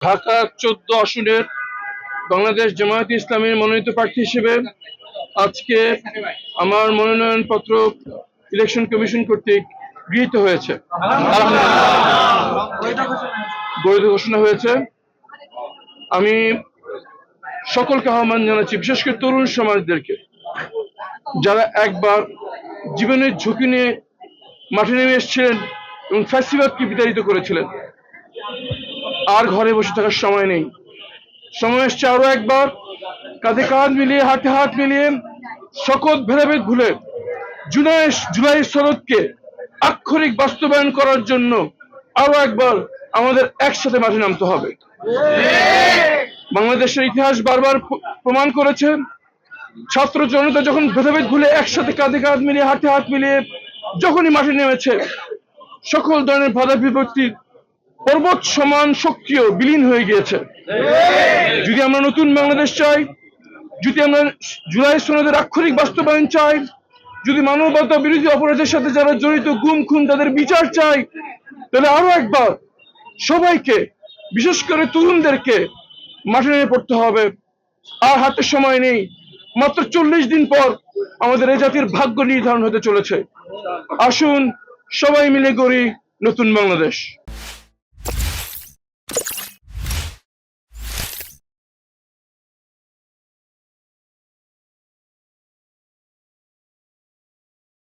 ঢাকা 14 আসনের বাংলাদেশ জামায়াতে ইসলামীর মনোনীত প্রার্থী হিসেবে আজকে আমার মনোনয়ন পত্র ইলেকশন কমিশন কর্তৃক গৃহীত হয়েছে, বৈধ ঘোষণা হয়েছে। আমি সকলকে আহ্বান জানাচ্ছি, বিশেষ করে তরুণ সমাজদেরকে, যারা একবার জীবনের ঝুঁকি নিয়ে মাঠে নেমে এসেছিলেন এবং ফ্যাসিবাদকে বিতাড়িত করেছিলেন, আর ঘরে বসে থাকার সময় নেই। সময় এসছে আরো একবার কাঁধে কাঁধ মিলিয়ে, হাতে হাত মিলিয়ে, সকল ভেদাভেদ ভুলে জুলাই সনদকে আক্ষরিক বাস্তবায়ন করার জন্য আরো একবার আমাদের একসাথে মাঠে নামতে হবে। বাংলাদেশের ইতিহাস বারবার প্রমাণ করেছে, ছাত্র জনতা যখন ভেদাভেদ ভুলে একসাথে কাঁধে কাঁধ মিলিয়ে, হাতে হাত মিলিয়ে যখনই মাঠে নেমেছে, সকল ধরনের বাধা বিপত্তির পর্বত সমান শক্তিও বিলীন হয়ে গিয়েছে। যদি আমরা নতুন বাংলাদেশ চাই, যদি আমরা জুলাই সনদের আক্ষরিক বাস্তবায়ন চাই, যদি মানবতা বিরোধী অপরাধের সাথে যারা জড়িত গুম খুন তাদের বিচার চাই, তাহলে আরো একবার সবাইকে, বিশেষ করে তরুণদেরকে মাঠে নেমে পড়তে হবে। আর হাতে সময় নেই, মাত্র 40 দিন পর আমাদের এই জাতির ভাগ্য নির্ধারণ হতে চলেছে। আসুন সবাই মিলে গড়ি নতুন বাংলাদেশ।